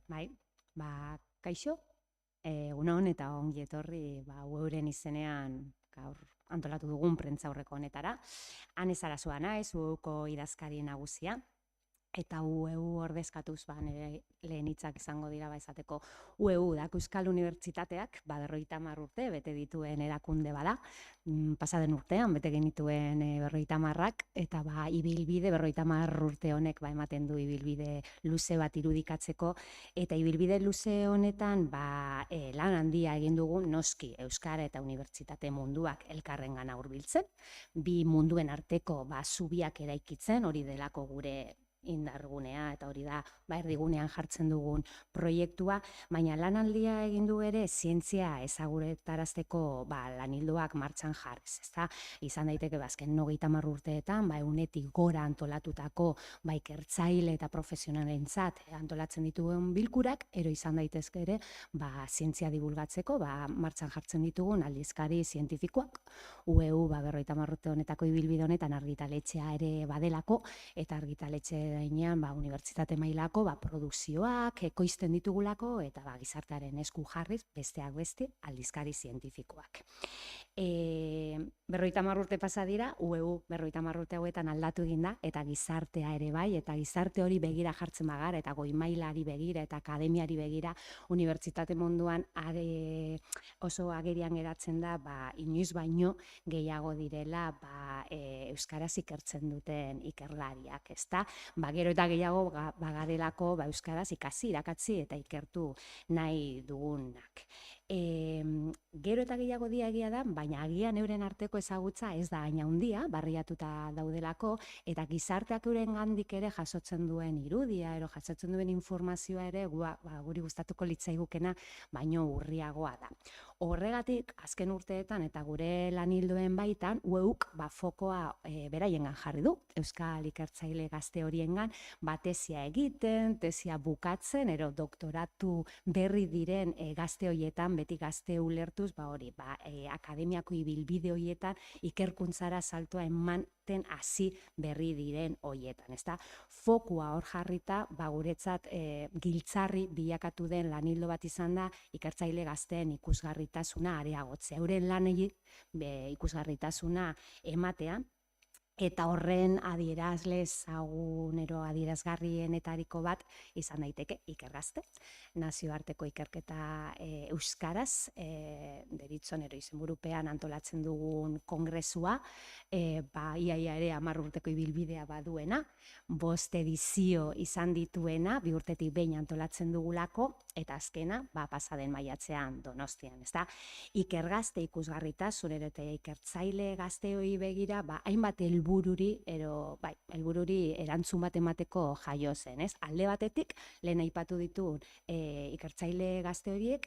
Bai, kaixo, egunon eta ongi etorri euren izenean gaur antolatu dugun prentzaurreko honetara. Han ez arazua naiz, UEUko idazkari nagusia, eta UEU ordezkatuz nire lehen hitzak izango dira esateko UEU da Euskal Unibertsitateak 50 urte bete dituen erakunde bada. Pasaden urtean bete genituen 50ak eta ibilbide 50 urte honek ematen du ibilbide luze bat irudikatzeko, eta ibilbide luze honetan lan handia egin dugu noski euskara eta unibertsitate munduak elkarrengana hurbiltzen, bi munduen arteko zubiak eraikitzen, hori delako gure indargunea, eta hori da erdigunean jartzen dugun proiektua, baina lanaldia egin du ere zientzia ezagutarazteko lanildoak martxan jarriz, ezta? Izan daiteke azken 30 urteetan ehunetik gora antolatutako ikertzaile eta profesionalentzat antolatzen dituen bilkurak, ero izan daitezke ere zientzia divulgatzeko martxan jartzen ditugun aldizkari zientifikoak. UEU 50 urte honetako ibilbide honetan argitaletxea ere badelako, eta argitaletxe dainean unibertsitate mailako produkzioak ekoizten ditugulako, eta gizartearen esku jarriz besteak beste aldizkari zientifikoak. 50 urte pasa dira, UEU 50 urte hauetan aldatu egin da, eta gizartea ere bai, eta gizarte hori begira jartzen bagara, eta goi mailari begira, eta akademiari begira, unibertsitate munduan oso agerian geratzen da, inoiz baino gehiago direla euskaraz ikertzen duten ikerlariak, ezta? Gero eta gehiago bagarelako euskaraz ikasi, irakatsi eta ikertu nahi dugunak. Gero eta gehiago egia da, baina agian euren arteko ezagutza ez da hain handia, barriatuta daudelako, eta gizarteak euren gandik ere jasotzen duen irudia, jasotzen duen informazioa ere guri gustatuko litzaigukena baino urriagoa da. Horregatik, azken urteetan eta gure lanildoen baitan, UEUk fokoa beraiengan jarri du, euskal ikertzaile gazte horiengan, tesia egiten, tesia bukatzen, doktoratu berri diren gazte horietan, beti gazte ulertuz, akademiako ibilbide horietan ikerkuntzara saltoa ematen hasi berri diren horietan, ezta? Fokua hor jarrita, guretzat giltzarri bilakatu den lanildo bat izan da, ikertzaile gazteen ikusgarritasuna areagotzea. Euren lanei ikusgarritasuna ematea, eta horren adierazle ezagunero adierazgarrienetariko bat izan daiteke ikergazte, nazioarteko ikerketa euskaraz, deritzon izenburupean antolatzen dugun kongresua, iaia ere 10 urteko ibilbidea baduena, 5 edizio izan dituena, 2 urtetik behin antolatzen dugulako, eta azkena, pasaden maiatzean Donostian, ezta? Ikergazte ikusgarritasun eta ikertzaile gazteoi begira, hainbat helbururi erantzun bat emateko jaio zen, ez? Alde batetik, lehen aipatu dituen ikertzaile gazte horiek,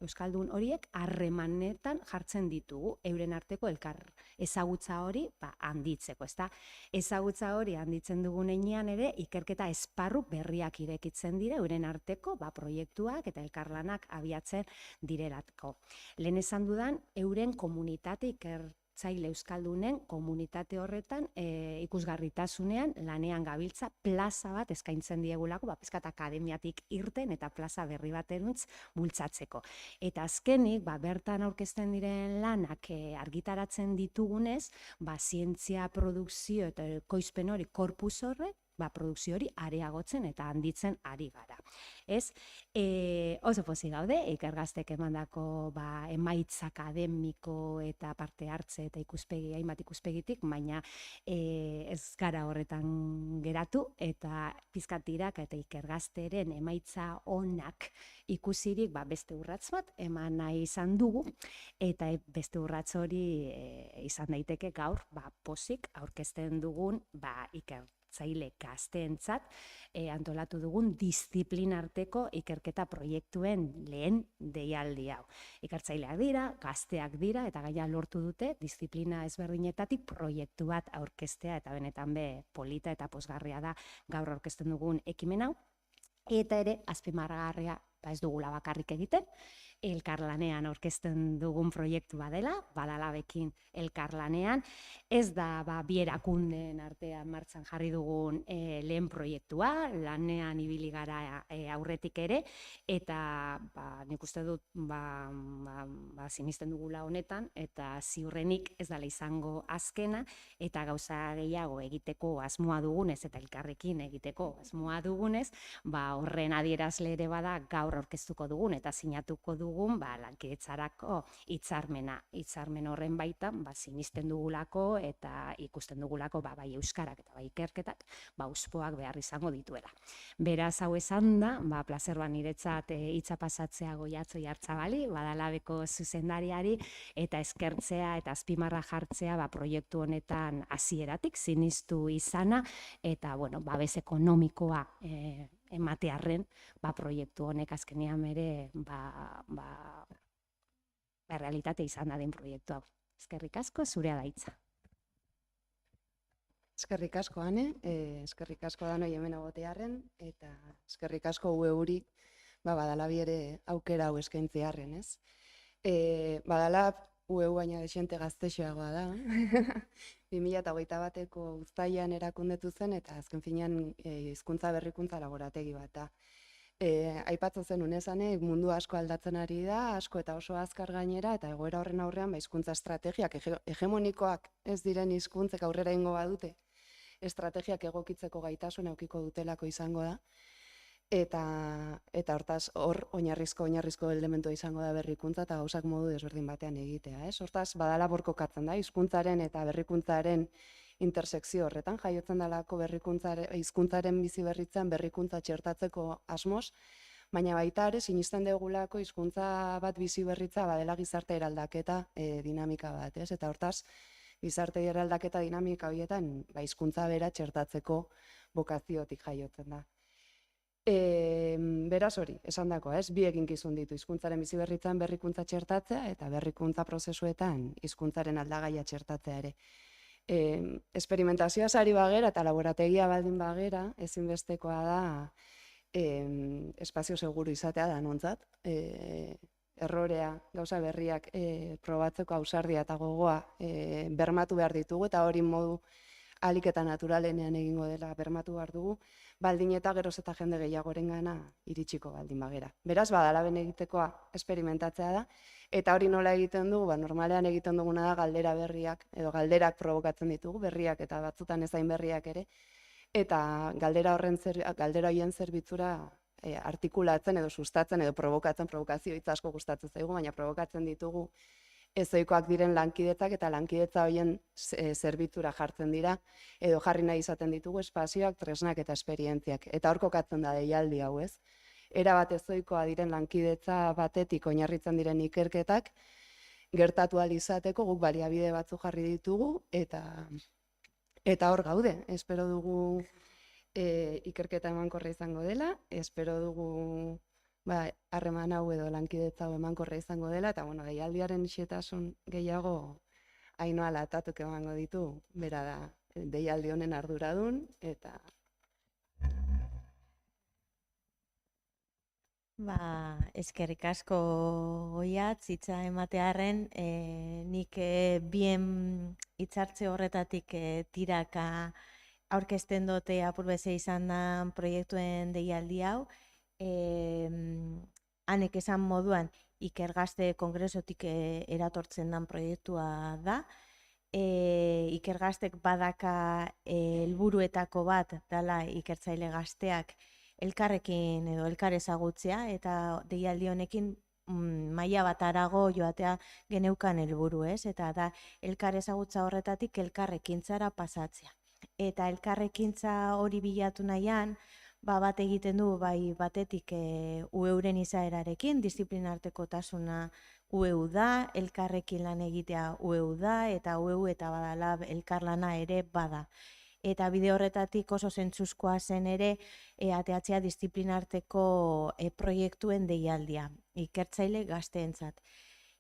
euskaldun horiek, harremanetan jartzen ditugu, euren arteko elkar ezagutza hori handitzeko, ezta? Ezagutza hori handitzen dugun heinean ere, ikerketa esparru berriak irekitzen dira, euren arteko proiektuak eta elkarlanak abiatzen direlako. Lehen esan dudan, euren komunitate ikertzaile euskaldunen komunitate horretan ikusgarritasunean lanean gabiltza plaza bat eskaintzen diegulako, pizkat akademiatik irten eta plaza berri bateruntz bultzatzeko. Eta azkenik, bertan aurkezten diren lanak argitaratzen ditugunez, zientzia produkzio eta ekoizpen hori korpus horrek, produkzio hori areagotzen eta handitzen ari gara. Ez? Oso pozik gaude, ikergaztek emandako emaitza akademiko eta parte hartze eta hainbat ikuspegitik, baina ez gara horretan geratu, eta pizkatirak eta ikergazteren emaitza onak ikusirik beste urratz bat eman nahi izan dugu, eta beste urratz hori izan daiteke gaur pozik aurkezten dugun ikertzaile gazteentzat antolatu dugun disiplinarteko ikerketa proiektuen lehen deialdi hau. Ikertzaileak dira, gazteak dira, eta gaia lortu dute disiplina ezberdinetatik proiektu bat aurkeztea, eta benetan polita eta pozgarria da gaur aurkezten dugun ekimen hau. Eta ere, azpimarragarria ez dugula bakarrik egiten, elkarlanean aurkezten dugun proiektu badela, Badalabekin elkarlanean, ez da bi erakundeen artean martxan jarri dugun lehen proiektua, lanean ibili gara aurretik ere, eta nik uste dut sinisten dugula honetan, eta ziurrenik ez dela izango azkena, eta gauza gehiago egiteko asmoa dugunez, eta elkarrekin egiteko asmoa dugunez, horren adierazle ere bada gaur aurkeztuko dugun, eta sinatuko dugun lankidetzarako hitzarmen horren baitan sinisten dugulako eta ikusten dugulako bai euskarak eta bai ikerketak auspoak behar izango dituela. Beraz, hau esan da, plazer niretzat hitza pasatzea Goiatxo Oiartzabali, Badalabeko zuzendariari, eta eskertzea eta azpimarra jartzea proiektu honetan hasieratik sinistu izana, eta babes ekonomikoa ematearren proiektu honek azkenean ere realitate izan da den proiektu hau. Eskerrik asko, zurea da hitza. Eskerrik asko, Ane, eskerrik asko danoi hemen egotearren, eta eskerrik asko UEuri Badalabi ere aukera hau eskaintzearren, ez? Badalab UEU baina desente gaztexoagoa da. 2021ko uztailean erakundetu zen, eta azken finean hizkuntza berrikuntza laborategi bat da. Aipatzen zen unezane, mundu asko aldatzen ari da, asko eta oso azkar gainera, eta egoera horren aurrean hizkuntza estrategiak hegemonikoak ez diren hizkuntzek aurrera ingo badute, estrategiak egokitzeko gaitasun edukiko dutelako izango da, eta hortaz hor oinarrizko elementua izango da berrikuntza eta gauzak modu desberdin batean egitea. Hortaz badala borkokatzen da, hizkuntzaren eta berrikuntzaren intersekzio horretan, jaiotzen dalako hizkuntzaren bizi berritzen berrikuntza txertatzeko asmoz, baina baita ere sinisten dugulako hizkuntza bat bizi berritza badela gizarte eraldaketa dinamika bat, eta hortaz gizarte eraldaketa dinamika horietan hizkuntza bera txertatzeko bokaziotik jaiotzen da. Beraz hori, esan dako, bi eginkizun ditu, hizkuntzaren bizi berritzen berrikuntza txertatzea eta berrikuntza prozesuetan hizkuntzaren aldagaia txertatzea ere. Esperimentazioa sari bagera eta laborategia baldin bagera, ezinbestekoa da espazio seguru izatea da nontzat. Errorea, gauza berriak probatzeko ausardia eta gogoa bermatu behar ditugu, eta hori modu ahalik eta naturalenean egingo dela bermatu behar dugu, baldin eta geroz eta jende gehiagorengana iritsiko baldin bagera. Beraz, Badalaben egitekoa esperimentatzea da, eta hori nola egiten dugu, normalean egiten duguna da galdera berriak, edo galderak provokatzen ditugu, berriak eta batzutan ezain berriak ere, eta galdera horien zerbitzura artikulatzen edo sustatzen edo provokatzen, provokazio hitz asko gustatzen zaigu, baina provokatzen ditugu ezoikoak diren lankidetzak eta lankidetza horien zerbitzura jartzen dira, edo jarri nahi izaten ditugu espazioak, tresnak eta esperientziak. Eta hor kokatzen da deialdi hau, ez? Era bat ezoikoa diren lankidetza batetik oinarritzen diren ikerketak, gertatu ahal izateko guk baliabide batzu jarri ditugu, eta hor gaude. Espero dugu ikerketa emankorra izango dela, espero dugu harreman hau edo lankidetza hau emankorra izango dela, eta deialdiaren xehetasun gehiago Ainhoa Latatuk emango ditu, bera da deialdi honen arduradun, eta... Eskerrik asko Oiatz, hitza ematearren, nik bien hitzartze horretatik tiraka aurkezten dute apurbeze izan da proiektuen deialdi hau, hanek esan moduan Ikergazte Kongresotik eratortzen den proiektua da. Ikergaztek badaka helburuetako bat dela ikertzaile gazteak elkarrekin edo elkar ezagutzea, eta deialdi honekin maila bat harago joatea geneukan helburu, ez? Eta da elkar ezagutza horretatik elkarrekintzara pasatzea. Eta elkarrekintza hori bilatu nahian, bat egiten du bai batetik UEuren izaerarekin, disiplinartekotasuna UEu da, elkarrekin lan egitea UEu da, eta UEu eta Badalab elkarlana ere bada. Eta bide horretatik oso zentzuzkoa zen ere ateatzea disiplinarteko proiektuen deialdia, ikertzaile gazteentzat.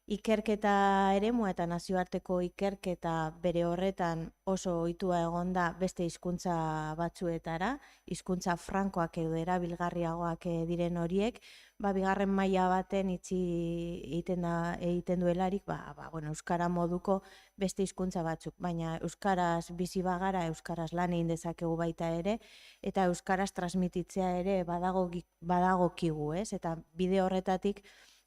Ikerketa eremua eta nazioarteko ikerketa bere horretan oso ohitua egon da beste hizkuntza batzuetara, hizkuntza frankoak edo erabilgarriagoak diren horiek, bigarren maila baten egiten duelarik, euskara moduko beste hizkuntza batzuk, baina euskaraz bizi bagara, euskaraz lan egin dezakegu baita ere, eta euskaraz transmititzea ere badagokigu, ez? Eta bide horretatik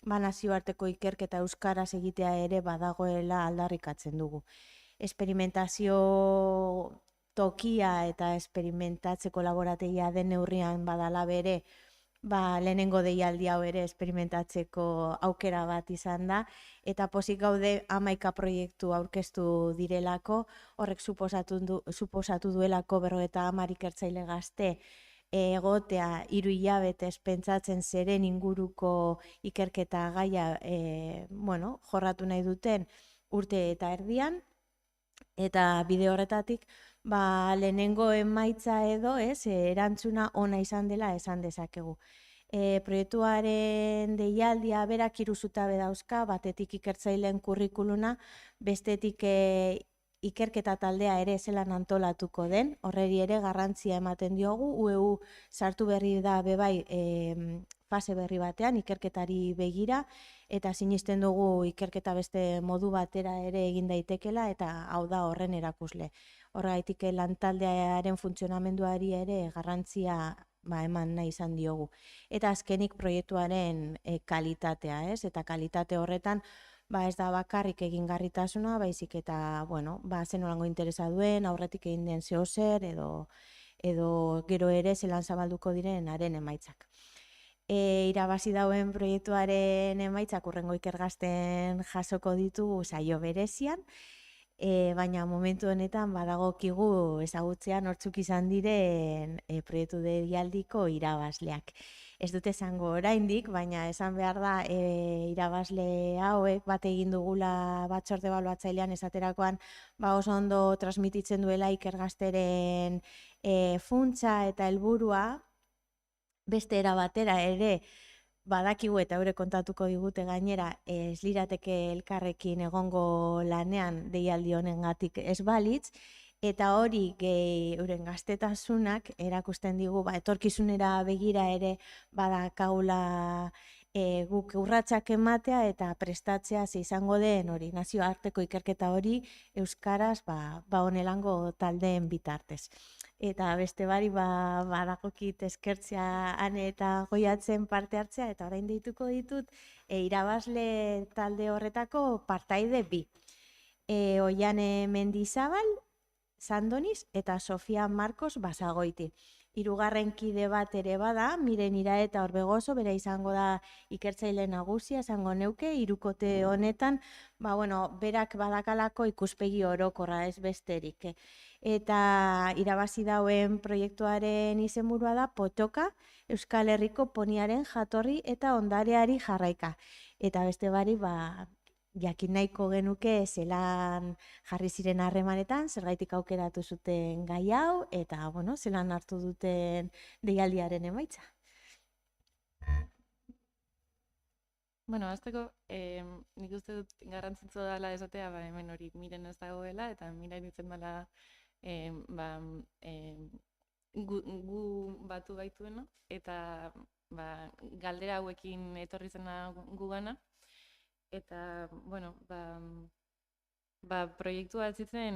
nazioarteko ikerketa euskaraz egitea ere badagoela aldarrikatzen dugu. Esperimentazio tokia eta esperimentatzeko laborategia den neurrian badala bere, lehenengo deialdi hau ere esperimentatzeko aukera bat izan da, eta pozik gaude 11 proiektu aurkeztu direlako, horrek suposatu duelako 50 ikertzaile gazte egotea 3 hilabetez pentsatzen zeren inguruko ikerketa gaia jorratu nahi duten urte eta erdian, eta bide horretatik lehenengo emaitza edo erantzuna ona izan dela esan dezakegu. Proiektuaren deialdia berak 3 zutabe dauzka, batetik ikertzaileen kurrikuluna, bestetik ikerketa taldea ere zelan antolatuko den, horreri ere garrantzia ematen diogu, UEU sartu berri da bebai fase berri batean, ikerketari begira, eta sinisten dugu ikerketa beste modu batera ere egin daitekela, eta hau da horren erakusle. Horregaitik lantaldearen funtzionamenduari ere garrantzia eman nahi izan diogu. Eta azkenik proiektuaren kalitatea, eta kalitate horretan ez da bakarrik egingarritasuna, baizik eta, zen nolango interesa duen, aurretik egin den zehozer, edo gero ere zelan zabalduko diren haren emaitzak. Irabazi dauen proiektuaren emaitzak urrengo ikergazten jasoko ditugu saio berezian, baina momentu honetan badagokigu ezagutzea nortzuk izan diren proiektu deialdiko irabazleak. Ez dute esango oraindik, baina esan behar da irabazle hauek bat egin dugula batzorde ebaluatzailean esaterakoan oso ondo transmititzen duela ikergazteren funtsa eta helburua beste era batera ere badakigu eta eure kontatuko digute gainera ez lirateke elkarrekin egongo lanean deialdi honengatik ez balitz, eta hori euren gaztetasunak erakusten digu etorkizunera begira ere badakagula guk urratsak ematea eta prestatzea izango den hori nazioarteko ikerketa hori euskaraz honelango taldeen bitartez. Eta beste bari badakokit eskertzea Ane eta Goiatzen parte hartzea, eta orain deituko ditut irabazle talde horretako partaide 2. Oiane Mendizabal, Sandoniz eta Sofia Marcos Basagoiti. 3. kide bat ere bada, Miren Iraeta Orbegoso, bera izango da ikertzaile nagusia, esango neuke, 3kote honetan, berak badakalako ikuspegi orokorra ez besterik. Eta irabazi dauen proiektuaren izenburua da Potoka, Euskal Herriko poniaren jatorri eta ondareari jarraika. Eta beste bari, jakin nahiko genuke zelan jarri ziren harremanetan, zergaitik aukeratu zuten gai hau, eta zelan hartu duten deialdiaren emaitza. Azteko, nik uste dut garrantzitsu dela esatea, hemen hori Miren ez dagoela, eta Miren ditzen dela gu batu gaituena, eta galdera hauekin etorri zena gugana, eta, proiektu bat zitzen,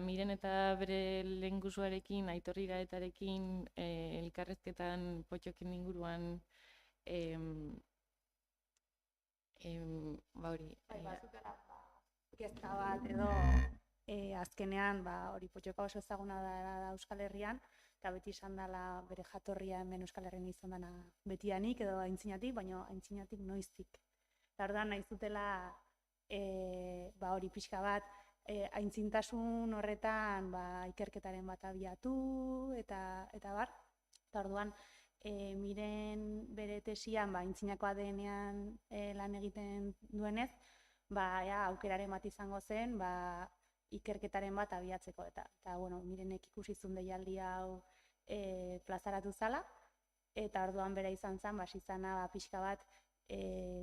Miren eta bere lehengusuarekin, Aitor Iraetarekin, elkarrezketan potxoken inguruan, kezka bat edo azkenean hori potxoka oso ezaguna da Euskal Herrian, eta beti izan dela bere jatorria hemen Euskal Herrian izan dena betianik edo aintzinatik, baina aintzinatik noiztik. Eta orduan nahi zutela hori pixka bat aintzintasun horretan ikerketaren bat abiatu eta bar. Eta orduan Miren bere tesian aintzinakoa denean lan egiten duenez, aukeraren bat izango zen ikerketaren bat abiatzeko. Eta Mirenek ikusi zuen deialdi hau plazaratu zala, eta orduan bera izan zen, izana pixka bat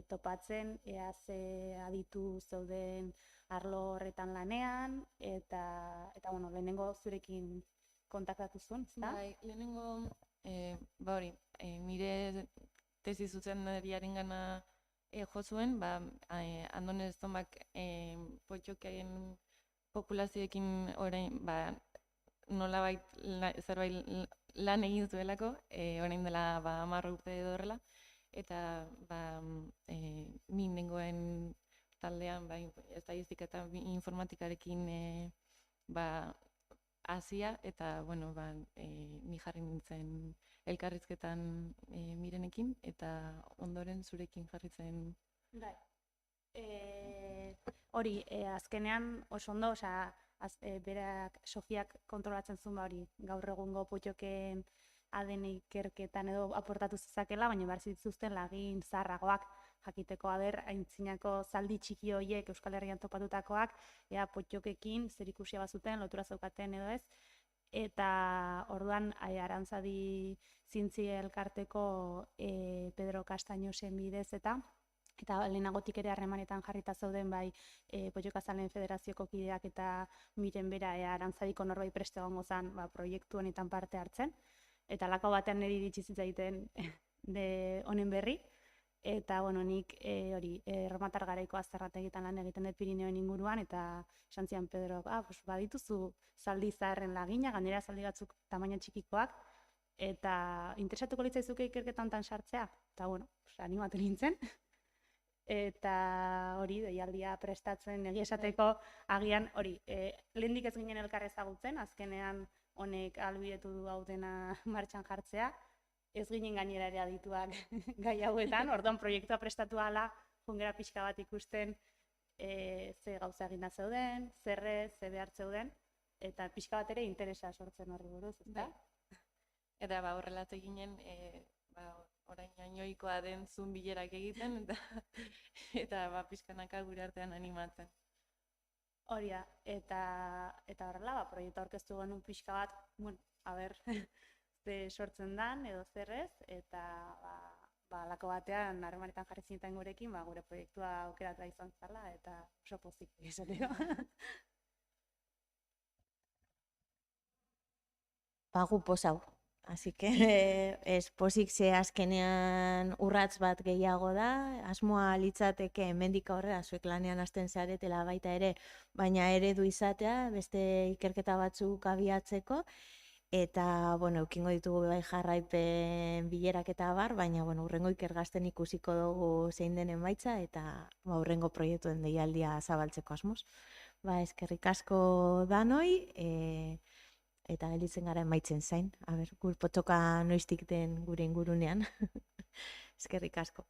topatzen, ea ze aditu zeuden arlo horretan lanean, eta bueno, lehenengo zurekin kontaktatu zuen, ezta? Bai, lehenengo, ba hori, nire tesi zuzendariarengana jo zuen, ba, Andone Stomak potxoken populazioekin orain, ba, nolabait zerbait lan egin zuelako, orain dela ba 10 urte edo horrela, eta ba, ni nengoen taldean ba, estadistika eta informatikarekin ba, hasia, eta bueno, ba, ni jarri nintzen elkarrizketan Mirenekin, eta ondoren zurekin jarri zen. Bai. Hori, azkenean oso ondo, osea, berak Sofiak kontrolatzen zuen ba hori, gaur egungo potxoken ADN ikerketan edo aportatu zezakela, baina behar zituzten lagin zaharragoak jakiteko aintzinako zaldi txiki horiek Euskal Herrian topatutakoak, ea potxokekin zerikusia bazuten, lotura zeukaten edo ez, eta orduan Arantzadi Zientzia Elkarteko Pedro Castañosen bidez eta lehenagotik ere harremanetan jarrita zeuden bai Potxokazaleen Federazioko kideak eta Miren bera Arantzadiko norbait preste egongo zen ba, proiektu honetan parte hartzen. Eta lako batean niri iritsi zitzaiten honen berri. Eta bueno, nik hori erromatar garaiko azterrategitan lan egiten dut Pirineoen inguruan, eta esan zian Pedro, pues, badituzu zaldi zaharren lagina, gainera zaldi batzuk tamaina txikikoak, eta interesatuko litzaizuke ikerketa hontan sartzea. Eta bueno, pues, animatu nintzen. Eta hori, deialdia prestatzen egia esateko agian hori, lehendik ez ginen elkar ezagutzen, azkenean honek ahalbidetu du hau dena martxan jartzea, ez ginen gainera ere adituak gai hauetan, orduan proiektua prestatu ahala, jungera pixka bat ikusten ze gauza eginda zeuden, zerrez, ze behar zeuden, eta pixka bat ere interesa sortzen horri buruz, ezta? Eta ba, horrela ginen, ba, orain ainoikoa den Zoom bilerak egiten, eta ba, pixkanaka gure artean animatzen. Hori da, eta horrela, ba, proiektu aurkeztu genuen pixka bat, bueno, ze sortzen dan, edo zerrez, eta ba, lako batean harremanetan jarri zineten gurekin, ba, gure proiektua aukeratu izan zala, eta oso pozik esateko. Ba, gu posau. Así que ez pozik ze azkenean urratz bat gehiago da, asmoa litzateke hemendik aurrera zuek lanean hasten zaretela baita ere, baina eredu izatea, beste ikerketa batzuk abiatzeko, eta, bueno, eukingo ditugu bai jarraipen bilerak eta abar, baina, bueno, urrengo ikergasten ikusiko dugu zein den emaitza, eta ba, urrengo proiektuen deialdia zabaltzeko asmoz. Ba, eskerrik asko danoi, eta gelditzen gara emaitzen zain. Gur potxoka noiztik den gure ingurunean. Eskerrik asko.